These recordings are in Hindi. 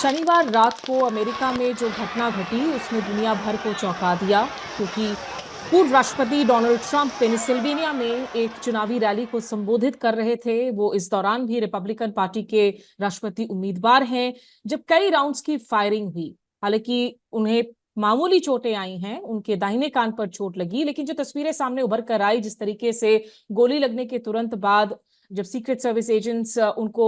शनिवार रात को अमेरिका में जो घटना घटी उसने दुनिया भर को चौंका दिया, क्योंकि पूर्व राष्ट्रपति डोनाल्ड ट्रंप पेनिसिल्वेनिया में एक चुनावी रैली को संबोधित कर रहे थे। वो इस दौरान भी रिपब्लिकन पार्टी के राष्ट्रपति उम्मीदवार हैं, जब कई राउंड्स की फायरिंग हुई। हालांकि उन्हें मामूली चोटें आई हैं, उनके दाहिने कान पर चोट लगी, लेकिन जो तस्वीरें सामने उभर कर आई, जिस तरीके से गोली लगने के तुरंत बाद जब सीक्रेट सर्विस एजेंट्स उनको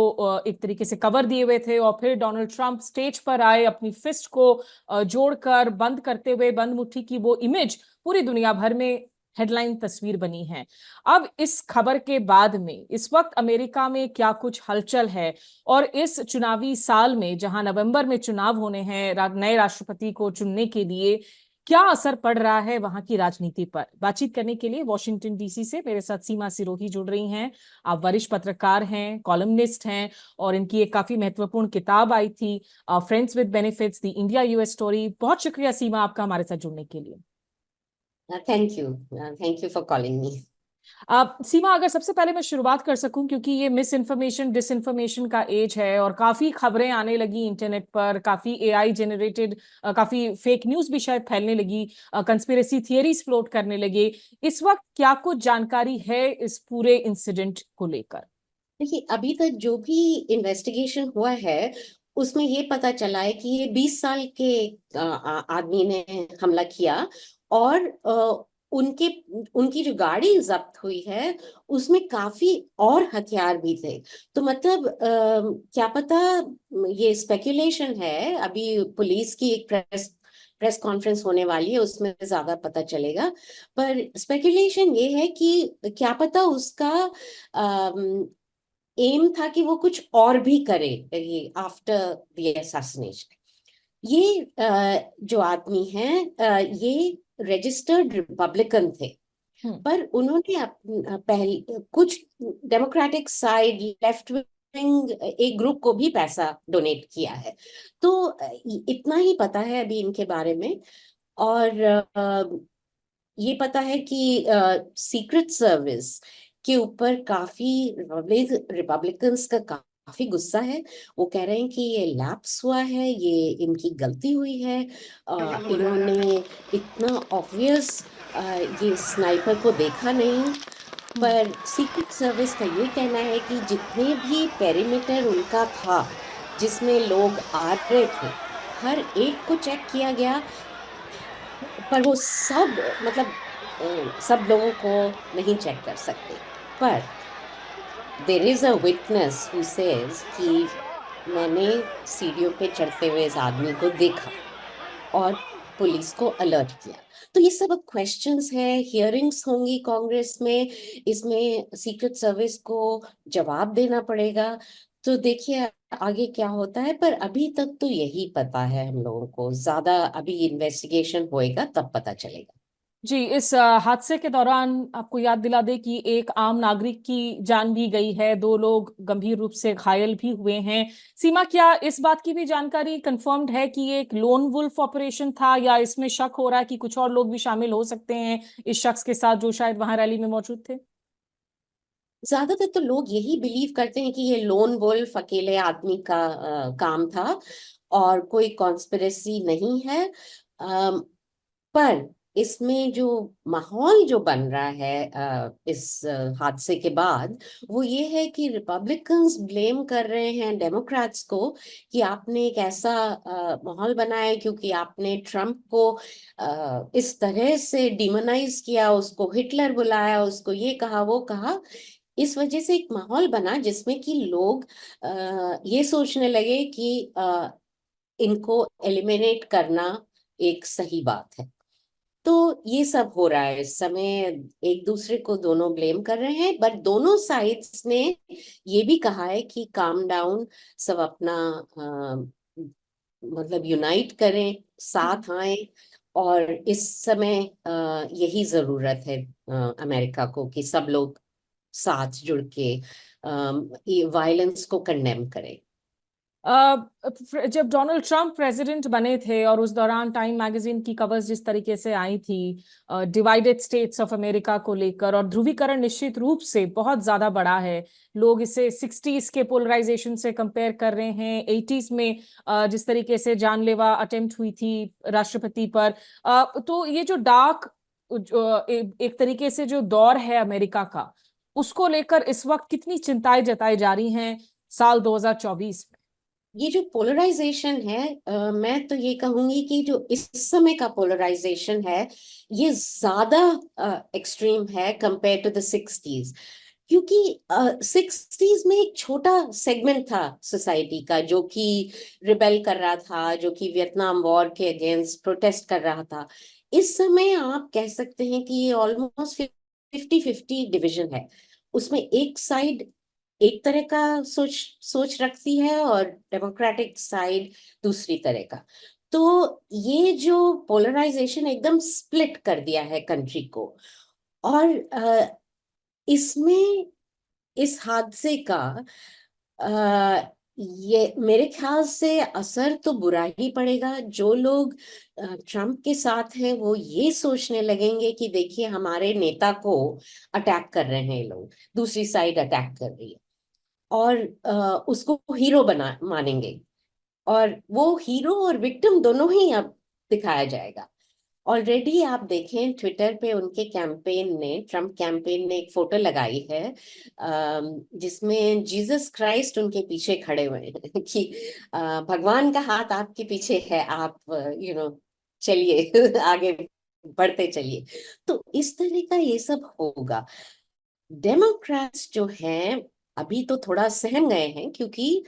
एक तरीके से कवर दिए हुए थे और फिर डोनाल्ड ट्रंप स्टेज पर आए, अपनी फिस्ट को जोड़कर बंद करते हुए, बंद मुट्ठी की वो इमेज पूरी दुनिया भर में हेडलाइन तस्वीर बनी है। अब इस खबर के बाद में इस वक्त अमेरिका में क्या कुछ हलचल है, और इस चुनावी साल में जहां नवंबर में चुनाव होने हैं नए राष्ट्रपति को चुनने के लिए, क्या असर पड़ रहा है वहां की राजनीति पर, बातचीत करने के लिए वॉशिंगटन डीसी से मेरे साथ सीमा सिरोही जुड़ रही हैं। आप वरिष्ठ पत्रकार हैं, कॉलमनिस्ट हैं, और इनकी एक काफी महत्वपूर्ण किताब आई थी, friends with benefits, the India US story. बहुत शुक्रिया सीमा आपका हमारे साथ जुड़ने के लिए। Thank you for calling me. Seema, अगर सबसे पहले मैं शुरुआत कर सकूं, क्योंकि ये मिस इन्फॉर्मेशन डिसइन्फॉर्मेशन का एज है और काफी खबरें आने लगी इंटरनेट पर, काफी एआई जनरेटेड, काफी फेक न्यूज भी शायद फैलने लगी, कंस्पिरेसी थियरीज फ्लोट करने लगे। इस वक्त क्या कुछ जानकारी है इस पूरे इंसिडेंट को लेकर? देखिए, अभी तक जो भी इन्वेस्टिगेशन हुआ है उसमें ये पता चला है कि ये 20 साल के आदमी ने हमला किया। और उनके उनकी जो गाड़ी जब्त हुई है उसमें काफी और हथियार भी थे। तो मतलब क्या पता, ये स्पेकुलेशन है। अभी पुलिस की एक प्रेस कॉन्फ्रेंस होने वाली है, उसमें ज्यादा पता चलेगा। पर स्पेकुलेशन ये है कि क्या पता उसका एम था कि वो कुछ और भी करे ये आफ्टर द असैसिनेशन। ये जो आदमी हैं, ये रजिस्टर्ड रिपब्लिकन थे। हम्म। पर उन्होंने पहले कुछ डेमोक्रेटिक साइड, लेफ्ट विंग एक ग्रुप को भी पैसा डोनेट किया है। तो इतना ही पता है अभी इनके बारे में। और ये पता है कि सीक्रेट सर्विस के ऊपर काफी रिपब्लिकन्स का काफी गुस्सा है। वो कह रहे हैं कि ये लैप्स हुआ है, ये इनकी गलती हुई है। इन्होंने इतना ऑब्वियस ये स्नाइपर को देखा नहीं। हम्म। पर सीक्रेट सर्विस का ये कहना है कि जितने भी पेरीमीटर उनका था, जिसमें लोग आ रहे थे, हर एक को चेक किया गया। पर वो सब मतलब सब लोगों को नहीं चेक कर सकते। पर there is a witness who says कि मैंने सीढ़ियों पे चढ़ते हुए इस आदमी को देखा और पुलिस को अलर्ट किया। तो ये सब अब क्वेश्चंस है, हियरिंग्स होंगी कांग्रेस में, इसमें सीक्रेट सर्विस को जवाब देना पड़ेगा। तो देखिए आगे क्या होता है। पर अभी तक तो यही पता है हम लोगों को, ज्यादा अभी इन्वेस्टिगेशन होएगा तब पता चलेगा। जी, इस हादसे के दौरान आपको याद दिला दे कि एक आम नागरिक की जान भी गई है, दो लोग गंभीर रूप से घायल भी हुए हैं। सीमा, क्या इस बात की भी जानकारी कंफर्म्ड है कि ये एक लोन वुल्फ ऑपरेशन था, या इसमें शक हो रहा है कि कुछ और लोग भी शामिल हो सकते हैं इस शख्स के साथ जो शायद वहां रैली में मौजूद थे? ज्यादातर तो लोग यही बिलीव करते हैं कि ये लोन वुल्फ अकेले आदमी का काम था और कोई कॉन्स्पिरेसी नहीं है। पर इसमें जो माहौल जो बन रहा है इस हादसे के बाद, वो ये है कि रिपब्लिकन्स ब्लेम कर रहे हैं डेमोक्रेट्स को कि आपने एक ऐसा माहौल बनाया है, क्योंकि आपने ट्रम्प को इस तरह से डिमोनाइज किया, उसको हिटलर बुलाया, उसको ये कहा वो कहा। इस वजह से एक माहौल बना जिसमें कि लोग ये सोचने लगे कि इनको एलिमिनेट करना एक सही बात है। तो ये सब हो रहा है इस समय। एक दूसरे को दोनों ब्लेम कर रहे हैं, बट दोनों साइड्स ने ये भी कहा है कि काम डाउन, सब अपना मतलब यूनाइट करें, साथ आए। और इस समय यही जरूरत है अमेरिका को कि सब लोग साथ जुड़ के वायलेंस को कंडेम करें। जब डोनाल्ड ट्रंप प्रेसिडेंट बने थे और उस दौरान टाइम मैगजीन की कवर्स जिस तरीके से आई थी डिवाइडेड स्टेट्स ऑफ अमेरिका को लेकर, और ध्रुवीकरण निश्चित रूप से बहुत ज्यादा बड़ा है। लोग इसे 60s के पोलराइजेशन से कंपेयर कर रहे हैं। 80s में जिस तरीके से जानलेवा अटेम्प्ट हुई थी राष्ट्रपति पर, तो ये जो डार्क एक तरीके से जो दौर है अमेरिका का, उसको लेकर इस वक्त कितनी चिंताएं जताई जा रही हैं साल 2024 में? ये जो पोलराइजेशन है, मैं तो ये कहूंगी कि जो इस समय का पोलराइजेशन है ये ज्यादा एक्सट्रीम है कंपेयर टू द सिक्सटीज। क्योंकि सिक्सटीज में एक छोटा सेगमेंट था सोसाइटी का जो कि रिबेल कर रहा था, जो कि वियतनाम वॉर के अगेंस्ट प्रोटेस्ट कर रहा था। इस समय आप कह सकते हैं कि ये ऑलमोस्ट 50-50 डिवीजन है। उसमें एक साइड एक तरह का सोच सोच रखती है और डेमोक्रेटिक साइड दूसरी तरह का। तो ये जो पोलराइजेशन एकदम स्प्लिट कर दिया है कंट्री को। और इसमें इस हादसे का ये मेरे ख्याल से असर तो बुरा ही पड़ेगा। जो लोग ट्रम्प के साथ हैं वो ये सोचने लगेंगे कि देखिए हमारे नेता को अटैक कर रहे हैं ये लोग, दूसरी साइड अटैक कर रही है, और उसको हीरो बना मानेंगे। और वो हीरो और विक्टिम दोनों ही अब दिखाया जाएगा। ऑलरेडी आप देखें ट्विटर पे उनके कैंपेन ने, ट्रम्प कैंपेन ने एक फोटो लगाई है जिसमें जीसस क्राइस्ट उनके पीछे खड़े हुए हैं कि भगवान का हाथ आपके पीछे है, आप चलिए आगे बढ़ते चलिए। तो इस तरह का ये सब होगा। डेमोक्रेट्स जो हैं अभी तो थोड़ा सहम गए हैं, क्योंकि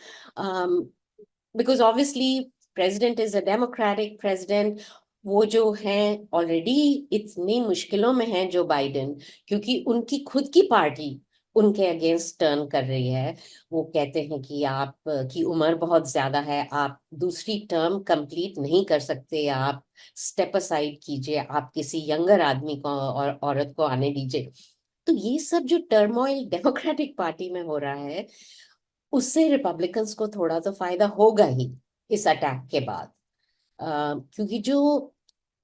because obviously president is a democratic president. वो जो हैं ऑलरेडी इतनी मुश्किलों में हैं जो बाइडेन, क्योंकि उनकी खुद की पार्टी उनके अगेंस्ट टर्न कर रही है। वो कहते हैं कि आप की उम्र बहुत ज्यादा है, आप दूसरी टर्म कंप्लीट नहीं कर सकते, आप स्टेप असाइड कीजिए, आप किसी यंगर आदमी को और औरत को आने दीजिए। तो ये सब जो टर्मोइल डेमोक्रेटिक पार्टी में हो रहा है उससे रिपब्लिकन्स को थोड़ा तो फायदा होगा ही इस अटैक के बाद। क्योंकि जो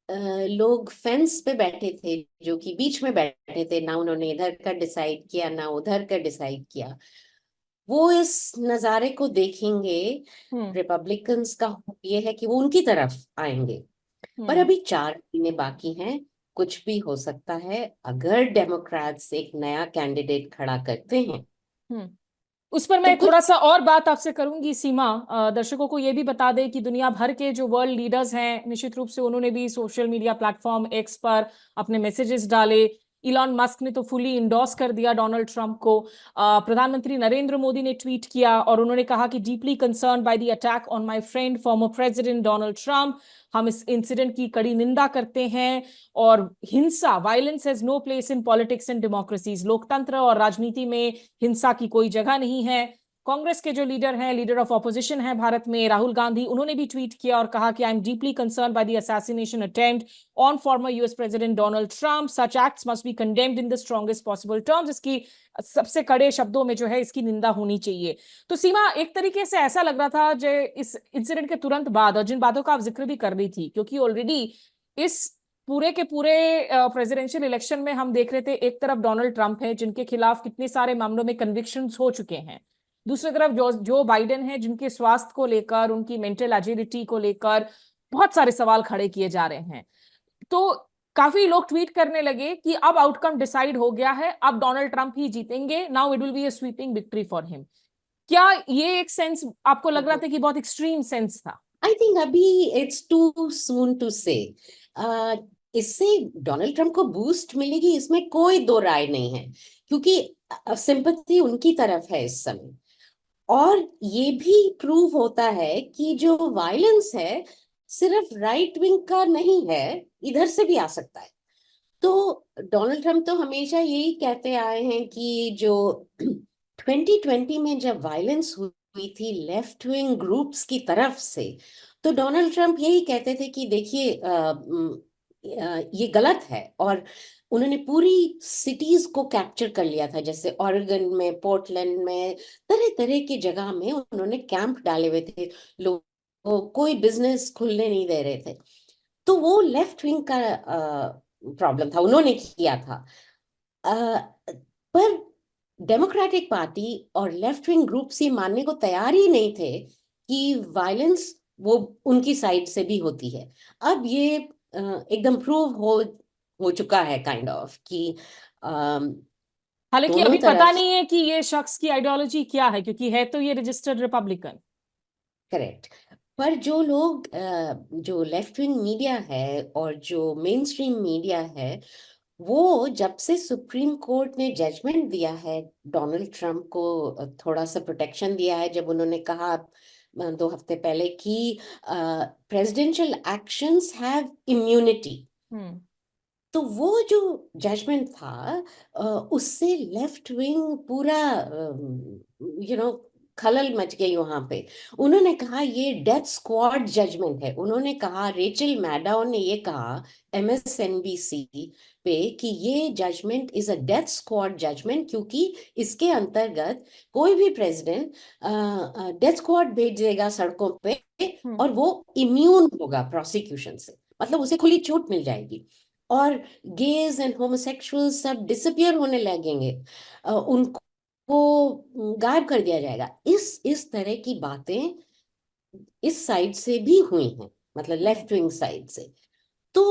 अ, लोग फेंस पे बैठे थे, जो कि बीच में बैठे थे, ना उन्होंने इधर का डिसाइड किया ना उधर का डिसाइड किया, वो इस नज़ारे को देखेंगे। हम्म। रिपब्लिकन्स का ये है कि वो उनकी तरफ आएंगे। पर हम्म। अभी 4 महीने बाकी हैं, कुछ भी हो सकता है। अगर डेमोक्रेट्स एक नया कैंडिडेट खड़ा करते हैं हम्म। उस पर तो मैं कुछ। थोड़ा सा और बात आपसे करूंगी सीमा। दर्शकों को ये भी बता दें कि दुनिया भर के जो वर्ल्ड लीडर्स हैं निश्चित रूप से उन्होंने भी सोशल मीडिया प्लेटफॉर्म एक्स पर अपने मैसेजेस डाले। इलॉन मस्क ने तो फुली इंडोर्स कर दिया डोनाल्ड ट्रंप को। प्रधानमंत्री नरेंद्र मोदी ने ट्वीट किया और उन्होंने कहा कि deeply concern by the attack on my friend former president Donald Trump. हम इस इंसिडेंट की कड़ी निंदा करते हैं और हिंसा, violence has no place in politics and democracies. लोकतंत्र और राजनीति में हिंसा की कोई जगह नहीं है। कांग्रेस के जो लीडर हैं, लीडर ऑफ ऑपोजिशन है भारत में, राहुल गांधी, उन्होंने भी ट्वीट किया और कहा कि I am deeply concern by the assassination attempt on former US president Donald Trump. Such acts must be condemned in the strongest possible terms. इसकी सबसे कड़े शब्दों में जो है इसकी निंदा होनी चाहिए। तो सीमा, एक तरीके से ऐसा लग रहा था जो इस इंसिडेंट के तुरंत बाद, और जिन बातों का आप जिक्र भी कर रही थी, क्योंकि ऑलरेडी इस पूरे के पूरे प्रेसिडेंशियल इलेक्शन में हम देख रहे थे एक तरफ डोनाल्ड ट्रंप है जिनके खिलाफ कितने सारे मामलों में कन्विक्शंस हो चुके हैं, दूसरी तरफ जो बाइडेन है जिनके स्वास्थ्य को लेकर, उनकी मेंटल एजिलिटी को लेकर बहुत सारे सवाल खड़े किए जा रहे हैं। तो काफी लोग ट्वीट करने लगे कि अब आउटकम डिसाइड हो गया है, अब डोनाल्ड ट्रंप ही जीतेंगे, now it will be a sweeping victory for him. क्या ये एक सेंस आपको लग रहा था कि बहुत एक्सट्रीम सेंस था? आई थिंक अभी इट्स टू सून टू से। इससे डोनाल्ड ट्रंप को बूस्ट मिलेगी इसमें कोई दो राय नहीं है, क्योंकि सिंपैथी उनकी तरफ है इस समय। और ये भी प्रूव होता है कि जो वायलेंस है सिर्फ राइट विंग का नहीं है, इधर से भी आ सकता है। तो डोनाल्ड ट्रंप तो हमेशा यही कहते आए हैं कि जो 2020 में जब वायलेंस हुई थी लेफ्ट विंग ग्रुप्स की तरफ से, तो डोनाल्ड ट्रंप यही कहते थे कि देखिए ये गलत है। और उन्होंने पूरी सिटीज को कैप्चर कर लिया था, जैसे ओरेगन में, पोर्टलैंड में, तरह तरह की जगह में उन्होंने कैंप डाले हुए थे। लोग कोई बिजनेस खुलने नहीं दे रहे थे। तो वो लेफ्ट विंग का प्रॉब्लम था, उन्होंने किया था। पर डेमोक्रेटिक पार्टी और लेफ्ट विंग ग्रुप्स ये मानने को तैयार ही नहीं थे कि वायलेंस वो उनकी साइड से भी होती है। अब ये एकदम प्रूव हो चुका है काइंड ऑफ कि अम, हालांकि दोनों अभी पता तरफ। नहीं है कि ये शख्स की आइडियोलॉजी क्या है, क्योंकि है तो ये रजिस्टर्ड रिपब्लिकन। करेक्ट। पर जो लोग जो लेफ्ट विंग मीडिया है और जो मेन स्ट्रीम मीडिया है, वो जब से सुप्रीम कोर्ट ने जजमेंट दिया है, डोनाल्ड ट्रंप को थोड़ा सा प्रोटेक्शन दिया है, जब उन्होंने कहा 2 हफ्ते पहले कि प्रेसिडेंशियल एक्शंस हैव इम्यूनिटी, हम्म। तो वो जो जजमेंट था उससे लेफ्ट विंग पूरा खलल मच गई वहां पे। उन्होंने कहा ये डेथ स्क्वाड जजमेंट है। उन्होंने कहा, रेचल मैडाउ ने ये कहा MSNBC पे कि ये judgment is a death squad judgment, क्योंकि इसके अंतर्गत कोई भी प्रेसिडेंट डेथ स्क्वाड भेज देगा सड़कों पे हम्म। और वो इम्यून होगा प्रोसिक्यूशन से, मतलब उसे खुली छूट मिल जाएगी और गेज एंड होमोसेक्सुअल सब डिसअपियर होने लगेंगे, उनको गायब कर दिया जाएगा। इस तरह की बातें इस साइड से भी हुई हैं, मतलब हम्म। लेफ्ट विंग साइड से। तो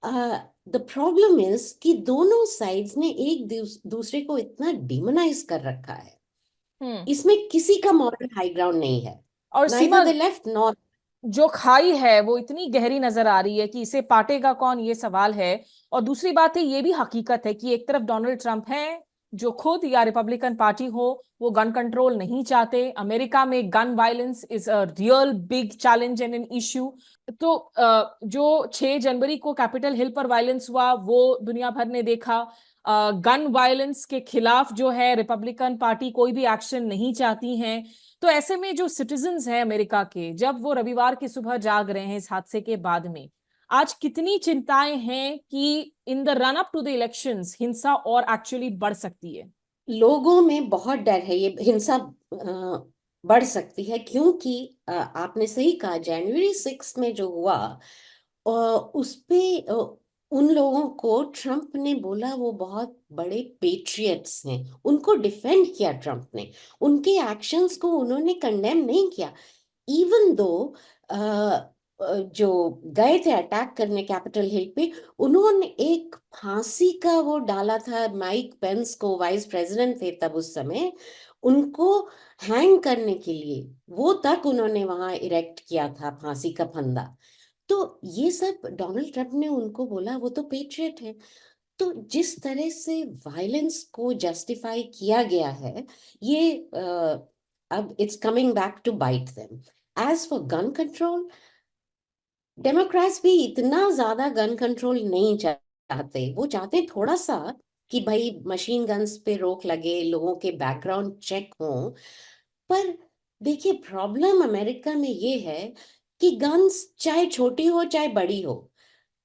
द प्रॉब्लम इज कि दोनों साइड्स ने एक दूसरे को इतना डिमोनाइज कर रखा है, हम्म। इसमें किसी का मॉरल हाई ग्राउंड नहीं है, और neither Seema, the left nor. जो खाई है वो इतनी गहरी नजर आ रही है कि इसे पाटेगा कौन, ये सवाल है। और दूसरी बात है, ये भी हकीकत है कि एक तरफ डोनाल्ड ट्रंप है, जो खुद या रिपब्लिकन पार्टी हो वो गन कंट्रोल नहीं चाहते। अमेरिका में gun violence is a real big challenge and an issue. तो जो 6 जनवरी को कैपिटल हिल पर वायलेंस हुआ वो दुनिया भर ने देखा। गन वायलेंस के खिलाफ जो है रिपब्लिकन पार्टी कोई भी एक्शन नहीं चाहती है। तो ऐसे में जो सिटीजन्स हैं अमेरिका के, जब वो रविवार की सुबह जाग रहे हैं इस हादसे के बाद में, आज कितनी चिंताएं हैं कि in the run up to the elections हिंसा और एक्चुअली बढ़ सकती है। लोगों में बहुत डर है, ये हिंसा बढ़ सकती है, क्योंकि आपने सही कहा, जनवरी 6 में जो हुआ उस पे उन लोगों को ट्रम्प ने बोला वो बहुत बड़े पेट्रियट्स हैं, उनको डिफेंड किया ट्रम्प ने, उनके एक्शंस को उन्होंने कंडेम नहीं किया। इवन दो जो गए थे अटैक करने कैपिटल हिल पे, उन्होंने एक फांसी का वो डाला था माइक पेंस को, वाइस प्रेसिडेंट थे तब उस समय, उनको हैंग करने के लिए वो तक उन्होंने वहां इरेक्ट किया था, फांसी का फंदा। तो ये सब डोनाल्ड ट्रंप ने उनको बोला वो तो पेट्रियट है। तो जिस तरह से वायलेंस को जस्टिफाई किया गया है, ये अब it's coming back to bite them. As for gun control, democrats भी इतना ज्यादा गन कंट्रोल नहीं चाहते, वो चाहते हैं थोड़ा सा कि भाई मशीन गन्स पे रोक लगे, लोगों के बैकग्राउंड चेक हो। पर देखिए, प्रॉब्लम अमेरिका में ये है कि गन्स चाहे छोटी हो चाहे बड़ी हो,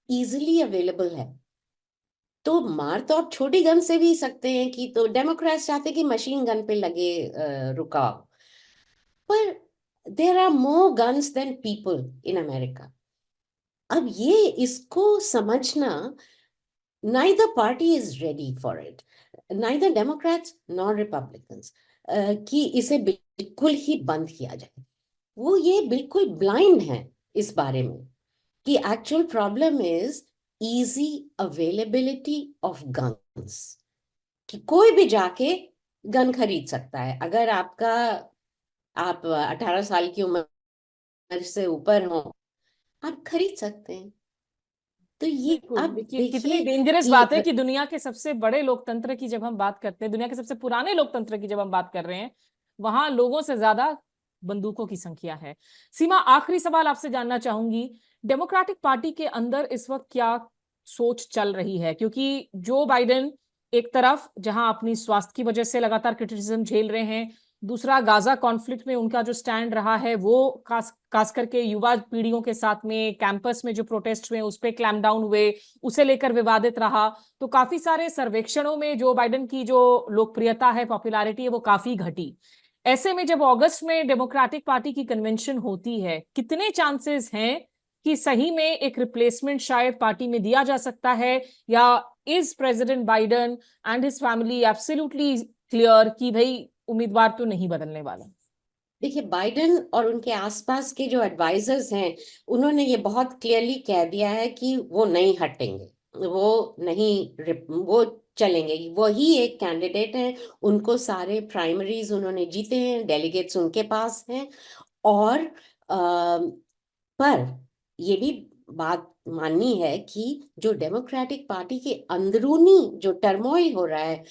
इजीली अवेलेबल है। तो मार तो आप छोटी गन से भी सकते हैं, कि तो डेमोक्रेट्स चाहते हैं कि मशीन गन पे लगे रुकाव। पर there are more guns than people in America. अब ये इसको समझना, neither party is ready for it, neither Democrats nor Republicans, कि इसे बिल्कुल ही बंद किया जाए। वो ये बिल्कुल ब्लाइंड है इस बारे में कि actual problem is easy availability of guns, कि कोई भी जाके गन खरीद सकता है। अगर आप 18 साल की उम्र से ऊपर हो, आप खरीद सकते हैं। तो ये बिल्कुल, अब देखिए कितनी देखिए डेंजरस बात है कि कि दुनिया के सबसे बड़े लोकतंत्र की जब हम बात करते हैं, दुनिया के सबसे पुराने लोकतंत्र की जब हम बात कर रहे हैं, वहां लोगों से ज्यादा बंदूकों की संख्या है। सीमा, आखिरी सवाल आपसे जानना चाहूंगी, डेमोक्रेटिक पार्टी के अंदर इस वक्त क्या सोच चल रही है? क्योंकि जो बाइडेन एक तरफ जहां अपनी स्वास्थ्य की वजह से लगातार क्रिटिसिज्म झेल रहे हैं, दूसरा, गाजा कॉन्फ्लिक्ट में उनका जो स्टैंड रहा है वो खास करके युवा पीढ़ियों के साथ में कैंपस में जो प्रोटेस्ट हुए उस पे क्लैम डाउन हुए, उसे लेकर विवादित रहा। तो काफी सारे सर्वेक्षणों में जो बाइडेन की जो लोकप्रियता है, पॉपुलैरिटी है, वो काफी घटी। ऐसे में जब अगस्त में डेमोक्रेटिक पार्टी की कन्वेंशन होती है, कितने चांसेस हैं कि सही में एक रिप्लेसमेंट शायद पार्टी में दिया जा सकता है, या is president Biden and his family absolutely clear कि भाई उम्मीदवार तो नहीं बदलने वाला? देखिए, बाइडेन और उनके आसपास के जो एडवाइजर्स हैं, उन्होंने ये बहुत क्लियरली कह दिया है कि वो नहीं हटेंगे, वो नहीं वो चलेंगे, वही एक कैंडिडेट है। उनको सारे प्राइमरीज उन्होंने जीते हैं, डेलीगेट्स उनके पास हैं। और पर ये भी बात माननी है कि जो डेमोक्रेटिक पार्टी के अंदरूनी जो टर्मोइल हो रहा है,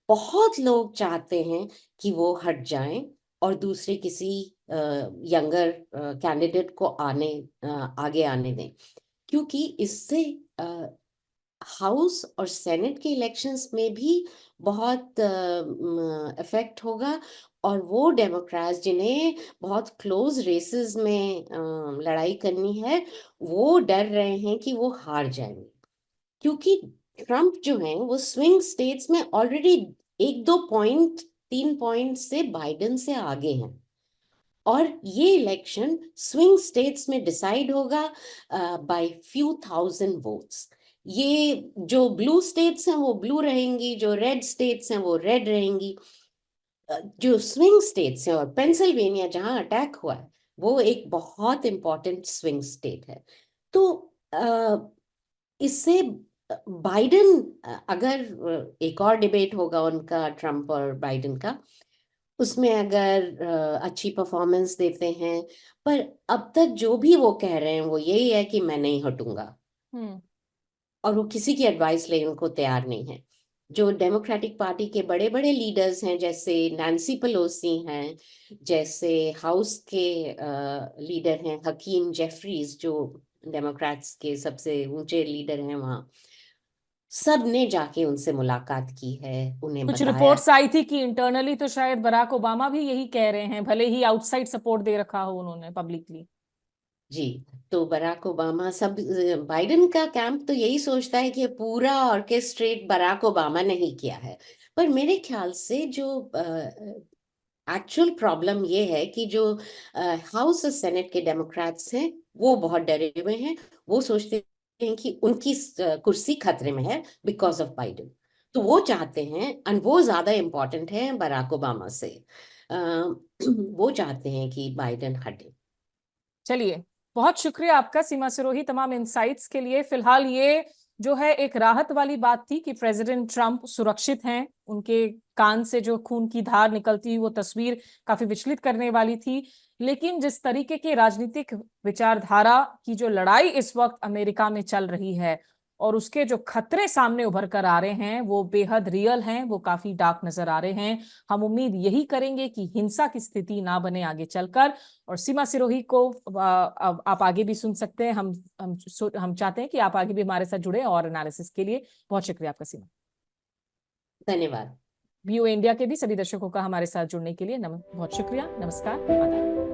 बहुत लोग चाहते हैं कि वो हट जाएं और दूसरे किसी यंगर कैंडिडेट को आगे आने दें, क्योंकि इससे हाउस और सेनेट के इलेक्शंस में भी बहुत इफेक्ट होगा। और वो डेमोक्रेट्स जिन्हें बहुत क्लोज रेसेस में लड़ाई करनी है, वो डर रहे हैं कि वो हार जाएंगे, क्योंकि ट्रम्प जो है वो स्विंग स्टेट्स में ऑलरेडी 1-2 पॉइंट, 3 पॉइंट से बाइडेन से आगे हैं। और ये इलेक्शन स्विंग स्टेट्स में डिसाइड होगा बाय फ्यू थाउजेंड वोट्स। ये जो ब्लू स्टेट्स हैं वो ब्लू रहेंगी, जो रेड स्टेट्स हैं वो रेड रहेंगी। जो स्विंग स्टेट्स हैं, और पेंसिल्वेनिया जहां अटैक हुआ है, वो एक बहुत इंपॉर्टेंट स्विंग स्टेट है। तो इससे बाइडेन, अगर एक और डिबेट होगा उनका, ट्रम्प और बाइडेन का, उसमें अगर अच्छी परफॉर्मेंस देते हैं, पर अब तक जो भी वो कह रहे हैं वो यही है कि मैं नहीं हटूंगा, हम्म। और वो किसी की एडवाइस लेने को तैयार नहीं है। जो डेमोक्रेटिक पार्टी के बड़े बड़े लीडर्स हैं, जैसे नैन्सी पेलोसी हैं, जैसे हाउस के लीडर हैं हकीम जेफरीज, जो डेमोक्रेट्स के सबसे ऊंचे लीडर हैं वहाँ, सब ने जाके उनसे मुलाकात की है, उन्हें कुछ बताया। रिपोर्ट्स आई थी कि इंटरनली तो शायद बराक ओबामा भी यही कह रहे हैं, भले ही आउटसाइड सपोर्ट दे रखा हो उन्होंने पब्लिकली। जी। तो बराक ओबामा, सब बाइडेन का कैंप तो यही सोचता है कि पूरा ऑर्केस्ट्रेट बराक ओबामा ने ही किया है। पर मेरे ख्याल से जो एक्चुअल प्रॉब्लम ये है कि जो हाउस और सेनेट के डेमोक्रेट्स हैं, वो बहुत डरे हुए हैं। वो सोचते हैं कि उनकी कुर्सी खतरे में है बिकॉज ऑफ बाइडेन। तो वो चाहते हैं, और वो ज्यादा इम्पोर्टेंट है बराक ओबामा से, अ, वो चाहते हैं कि बाइडेन हटे। चलिए, बहुत शुक्रिया आपका सीमा सिरोही तमाम इंसाइट्स के लिए। फिलहाल ये जो है एक राहत वाली बात थी कि प्रेसिडेंट ट्रंप सुरक्षित हैं। उनके कान से जो खून की धार निकलती हुई वो तस्वीर काफी विचलित करने वाली थी। लेकिन जिस तरीके की राजनीतिक विचारधारा की जो लड़ाई इस वक्त अमेरिका में चल रही है, और उसके जो खतरे सामने उभर कर आ रहे हैं, वो बेहद रियल हैं, वो काफी डार्क नजर आ रहे हैं। हम उम्मीद यही करेंगे कि हिंसा की स्थिति ना बने आगे चलकर। और सीमा सिरोही को आप आगे भी सुन सकते हैं। हम चाहते हैं कि आप आगे भी हमारे साथ जुड़े और एनालिसिस के लिए। बहुत शुक्रिया आपका सीमा। धन्यवाद। बीओ इंडिया के भी सभी दर्शकों का हमारे साथ जुड़ने के लिए बहुत शुक्रिया। नमस्कार, आदाब।